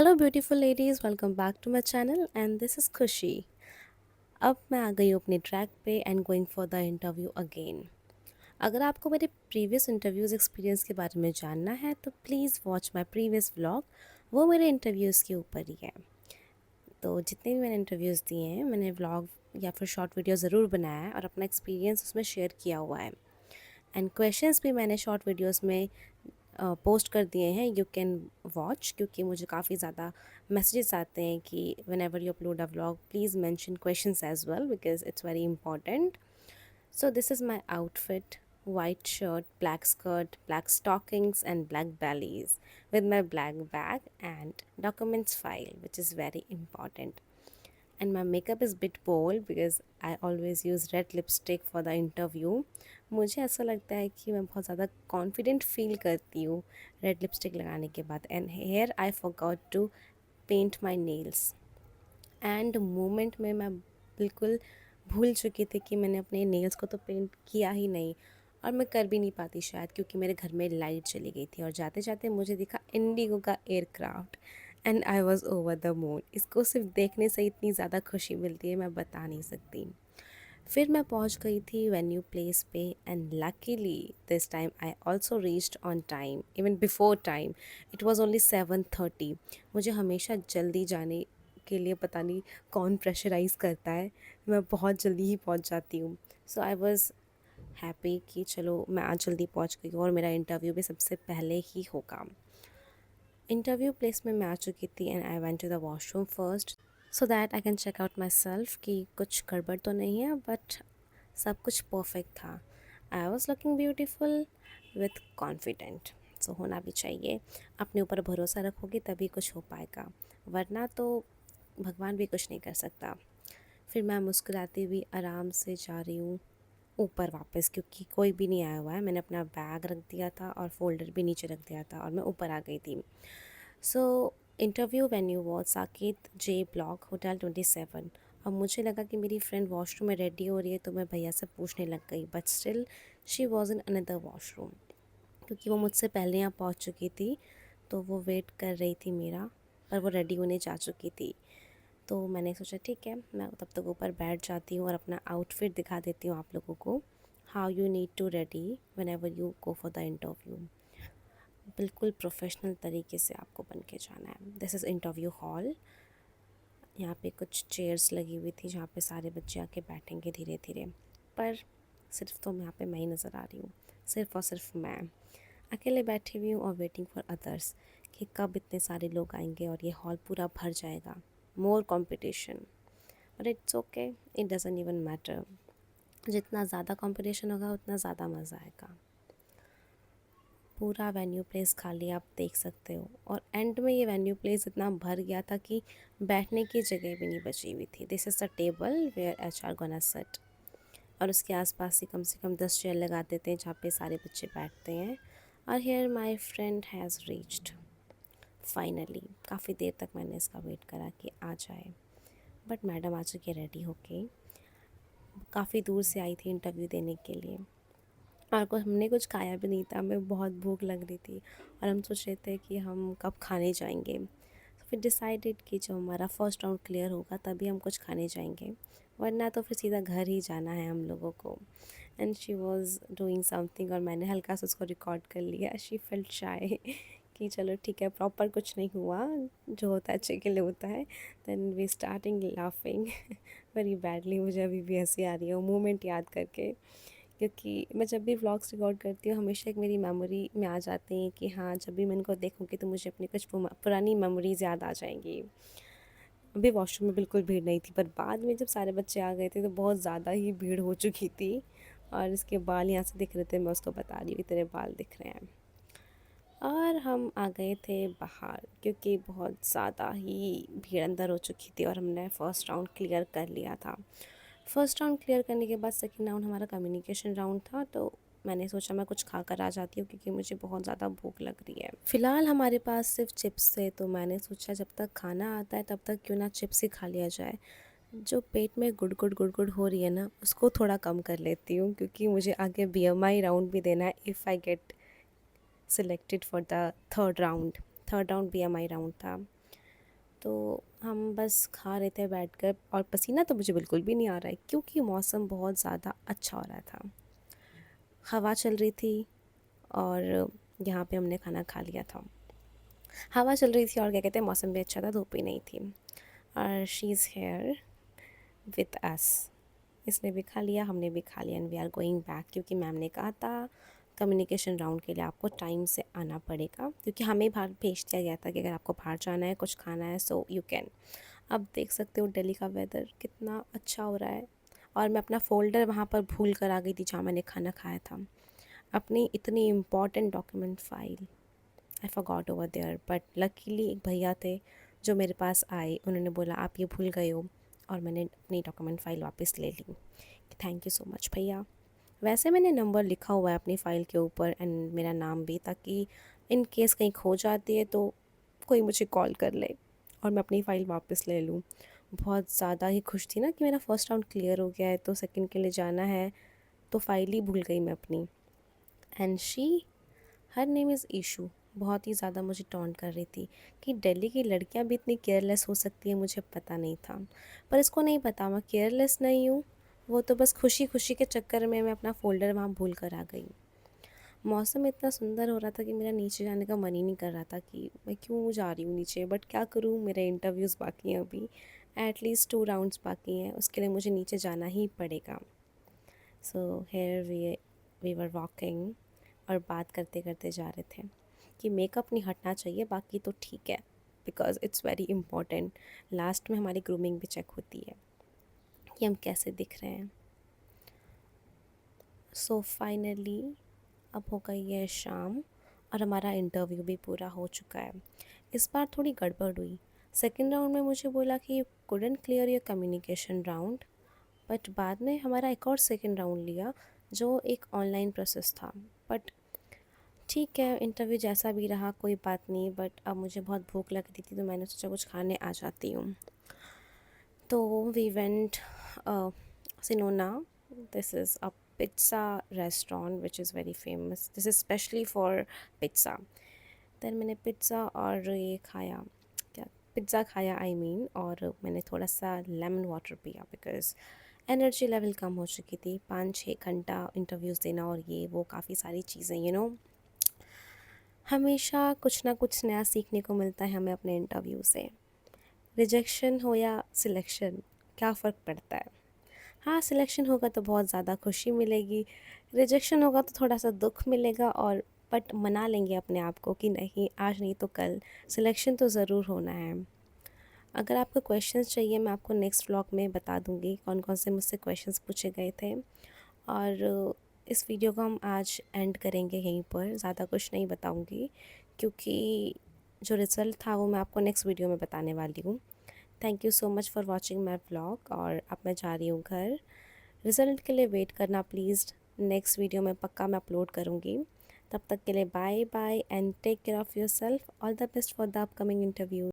Hello beautiful ladies, welcome back to my channel and this is Khushi. अब मैं आ गई हूँ अपने ट्रैक पे and going for the interview again. अगर आपको मेरे प्रीवियस इंटरव्यूज़ एक्सपीरियंस के बारे में जानना है तो please watch my previous vlog. वो मेरे इंटरव्यूज़ के ऊपर ही है। तो जितने भी मैंने इंटरव्यूज़ दिए हैं मैंने व्लॉग या फिर शॉर्ट वीडियो ज़रूर बनाया है और अपना एक्सपीरियंस उसमें शेयर किया हुआ है। एंड क्वेश्चंस भी मैंने शॉर्ट वीडियोस में पोस्ट कर दिए हैं, यू कैन वॉच, क्योंकि मुझे काफ़ी ज़्यादा मैसेजेस आते हैं कि whenever you upload a vlog please mention questions as well because it's very important. So this is my outfit: white shirt, black skirt, black stockings and black bellies with my black bag and documents file, which is very important. And my makeup is bit bold because I always use red lipstick for the interview. मुझे ऐसा लगता है कि मैं बहुत ज़्यादा confident feel करती हूँ रेड लिपस्टिक लगाने के बाद. And here I forgot to paint my nails. And moment में मैं बिल्कुल भूल चुकी थी कि मैंने अपने नेल्स को तो पेंट किया ही नहीं, और मैं कर भी नहीं पाती शायद क्योंकि मेरे घर में लाइट चली गई थी और जाते जाते मुझे दिखा इंडिगो का aircraft and I was over the moon. इसको सिर्फ देखने से इतनी ज़्यादा खुशी मिलती है, मैं बता नहीं सकती. फिर मैं पहुंच गई थी वेन्यू प्लेस पे and luckily this time I also reached on time, even before time. It was only 7:30. मुझे हमेशा जल्दी जाने के लिए पता नहीं कौन प्रेशराइज़ करता है, मैं बहुत जल्दी ही पहुंच जाती हूँ. सो आई वॉज़ हैप्पी कि चलो मैं आज जल्दी पहुंच गई हूँ और मेरा इंटरव्यू भी सबसे पहले ही होगा. इंटरव्यू प्लेस में मैं आ चुकी थी and I went to the washroom first so that I can check out myself कि कुछ गड़बड़ तो नहीं है, बट सब कुछ परफेक्ट था. I was looking beautiful with confident. So होना भी चाहिए. अपने ऊपर भरोसा रखोगे तभी कुछ हो पाएगा, वरना तो भगवान भी कुछ नहीं कर सकता. फिर मैं मुस्कुराती हुई आराम से जा रही हूँ ऊपर वापस, क्योंकि कोई भी नहीं आया हुआ है. मैंने अपना बैग रख दिया था और फोल्डर भी नीचे रख दिया था और मैं ऊपर आ गई थी. So interview venue was Saket J block hotel 27. अब मुझे लगा कि मेरी फ्रेंड वॉशरूम में रेडी हो रही है तो मैं भैया से पूछने लग गई, but still she was in another washroom, क्योंकि वो मुझसे पहले यहाँ पहुँच चुकी थी. तो वो वेट कर रही थी मेरा, पर वो रेडी होने जा चुकी थी. तो मैंने सोचा ठीक है, मैं तब तक ऊपर बैठ जाती हूँ और अपना आउटफिट दिखा देती हूँ आप लोगों को. How you need to ready whenever you go for the interview. बिल्कुल प्रोफेशनल तरीके से आपको बन के जाना है. This is interview hall. यहाँ पे कुछ चेयर्स लगी हुई थी जहाँ पे सारे बच्चे आके बैठेंगे धीरे धीरे, पर सिर्फ तो यहाँ पे मैं ही नज़र आ रही हूँ. सिर्फ और सिर्फ मैं अकेले बैठी हुई हूँ और वेटिंग फॉर अदर्स कि कब इतने सारे लोग आएंगे और ये हॉल पूरा भर जाएगा. More competition, but it's okay, it doesn't even matter. जितना ज़्यादा कंपटीशन होगा उतना ज़्यादा मज़ा आएगा. पूरा वेन्यू प्लेस खाली आप देख सकते हो, और एंड में ये वेन्यू प्लेस इतना भर गया था कि बैठने की जगह भी नहीं बची हुई थी. This is the table where HR gonna set, और उसके आसपास ही कम से कम 10 चेयर लगा देते हैं जहाँ पे सारे बच्चे बैठते हैं. और here my friend has reached finally. काफ़ी देर तक मैंने इसका वेट करा कि आ जाए, बट मैडम आ चुकी है रेडी होके. काफ़ी दूर से आई थी इंटरव्यू देने के लिए, और हमने कुछ खाया भी नहीं था. हमें बहुत भूख लग रही थी और हम सोच रहे थे कि हम कब खाने जाएंगे. तो फिर डिसाइडेड कि जब हमारा फर्स्ट राउंड क्लियर होगा तभी हम कुछ खाने जाएंगे, वरना तो फिर सीधा घर ही जाना है हम लोगों को. And she was doing something और मैंने हल्का सा उसको रिकॉर्ड कर लिया. शी फेल्ट शाय कि चलो ठीक है, प्रॉपर कुछ नहीं हुआ, जो होता है अच्छे के लिए होता है. Then we starting laughing very badly. मुझे अभी भी हंसी आ रही है वो मोमेंट याद करके, क्योंकि मैं जब भी व्लॉग्स रिकॉर्ड करती हूँ हमेशा एक मेरी मेमोरी में आ जाती हैं कि हाँ, जब भी मैं इनको देखूँगी तो मुझे अपनी कुछ पुरानी मेमोरीज़ याद आ जाएंगी. अभी वॉशरूम में बिल्कुल भीड़ नहीं थी, पर बाद में जब सारे बच्चे आ गए थे तो बहुत ज़्यादा ही भीड़ हो चुकी थी. और इसके बाल यहाँ से दिख रहे थे, मैं उसको बता रही हूँ कि तेरे बाल दिख रहे हैं. और हम आ गए थे बाहर क्योंकि बहुत ज़्यादा ही भीड़ अंदर हो चुकी थी और हमने फ़र्स्ट राउंड क्लियर कर लिया था. फर्स्ट राउंड क्लियर करने के बाद सेकंड राउंड हमारा कम्युनिकेशन राउंड था, तो मैंने सोचा मैं कुछ खा कर आ जाती हूँ क्योंकि मुझे बहुत ज़्यादा भूख लग रही है. फ़िलहाल हमारे पास सिर्फ चिप्स थे, तो मैंने सोचा जब तक खाना आता है तब तक क्यों ना चिप्स ही खा लिया जाए. जो पेट में गुड़ गुड़ गुड़ गुड़ हो रही है ना, उसको थोड़ा कम कर लेती हूँ क्योंकि मुझे आगे BMI राउंड भी देना है if I get selected for the third round. Third round BMI round था. तो हम बस खा रहे थे बैठकर, और पसीना तो मुझे बिल्कुल भी नहीं आ रहा है क्योंकि मौसम बहुत ज़्यादा अच्छा हो रहा था। हवा चल रही थी और यहाँ पे हमने खाना खा लिया था। हवा चल रही थी और क्या कहते हैं, मौसम भी अच्छा था, धूप भी नहीं थी। और she is here with us. इसने भी खा लिया, हमने भी खा लिया, and we are going back, क्योंकि मैम ने कहा था कम्युनिकेशन राउंड के लिए आपको टाइम से आना पड़ेगा, क्योंकि हमें बाहर भेज दिया गया था कि अगर आपको बाहर जाना है, कुछ खाना है, सो यू कैन। अब देख सकते हो दिल्ली का वेदर कितना अच्छा हो रहा है। और मैं अपना फ़ोल्डर वहाँ पर भूल कर आ गई थी जहाँ मैंने खाना खाया था। अपनी इतनी important document file I forgot over there, but luckily एक भैया थे जो मेरे पास आए। उन्होंने बोला आप ये भूल गए हो, और मैंने अपनी डॉक्यूमेंट फ़ाइल वापस ले ली। थैंक यू सो मच भैया। वैसे मैंने नंबर लिखा हुआ है अपनी फ़ाइल के ऊपर, एंड मेरा नाम भी, ताकि इन केस कहीं खो जाती है तो कोई मुझे कॉल कर ले और मैं अपनी फ़ाइल वापस ले लूँ। बहुत ज़्यादा ही खुश थी ना कि मेरा फ़र्स्ट राउंड क्लियर हो गया है, तो सेकंड के लिए जाना है, तो फ़ाइल ही भूल गई मैं अपनी। And she, her name is Ishu, बहुत ही ज़्यादा मुझे टॉन्ट कर रही थी कि दिल्ली की लड़कियां भी इतनी केयरलेस हो सकती है, मुझे पता नहीं था। पर इसको नहीं पता मैं केयरलेस नहीं हूँ, वो तो बस खुशी खुशी के चक्कर में मैं अपना फ़ोल्डर वहाँ भूल कर आ गई। मौसम इतना सुंदर हो रहा था कि मेरा नीचे जाने का मन ही नहीं कर रहा था कि मैं क्यों जा रही हूँ नीचे, बट क्या करूँ, मेरे इंटरव्यूज़ बाकी हैं अभी, एटलीस्ट 2 राउंड्स बाकी हैं, उसके लिए मुझे नीचे जाना ही पड़ेगा। So here we were walking, और बात करते करते जा रहे थे कि मेकअप नहीं हटना चाहिए, बाकी तो ठीक है, because it's very important. Last में हमारी ग्रूमिंग भी चेक होती है कि हम कैसे दिख रहे हैं। सो फाइनली अब हो गई है शाम और हमारा इंटरव्यू भी पूरा हो चुका है। इस बार थोड़ी गड़बड़ हुई। सेकेंड राउंड में मुझे बोला कि you couldn't clear your communication round, but बाद में हमारा एक और सेकेंड राउंड लिया जो एक ऑनलाइन प्रोसेस था। बट ठीक है, इंटरव्यू जैसा भी रहा कोई बात नहीं, बट अब मुझे बहुत भूख लग रही थी तो मैंने सोचा कुछ खाने आ जाती हूँ। तो वी वेंट सिनोना। This is a pizza restaurant which is very famous, this is specially for pizza. Then मैंने पिज़्ज़ा और ये खाया, क्या, पिज़्ज़ा खाया आई मीन, और मैंने थोड़ा सा लेमन वाटर पिया बिकॉज़ एनर्जी लेवल कम हो चुकी थी। 5-6 घंटा इंटरव्यूज़ देना और ये वो काफ़ी सारी चीज़ें, हमेशा कुछ ना कुछ नया सीखने को मिलता है हमें अपने इंटरव्यू से। रिजेक्शन हो या सिलेक्शन, क्या फ़र्क पड़ता है। हाँ, सिलेक्शन होगा तो बहुत ज़्यादा खुशी मिलेगी, रिजेक्शन होगा तो थोड़ा सा दुख मिलेगा, और बट मना लेंगे अपने आप को कि नहीं, आज नहीं तो कल सिलेक्शन तो ज़रूर होना है। अगर आपको क्वेश्चंस चाहिए मैं आपको नेक्स्ट व्लॉग में बता दूँगी कौन कौन से मुझसे क्वेश्चंस पूछे गए थे। और इस वीडियो को हम आज एंड करेंगे यहीं पर, ज़्यादा कुछ नहीं बताऊँगी क्योंकि जो रिज़ल्ट था वो मैं आपको नेक्स्ट वीडियो में बताने वाली हूँ। Thank you so much for watching my vlog, और अब मैं जा रही हूँ घर। रिज़ल्ट के लिए वेट करना प्लीज़, नेक्स्ट वीडियो में पक्का मैं अपलोड करूँगी। तब तक के लिए bye bye and take care of yourself. All the best for the upcoming interview.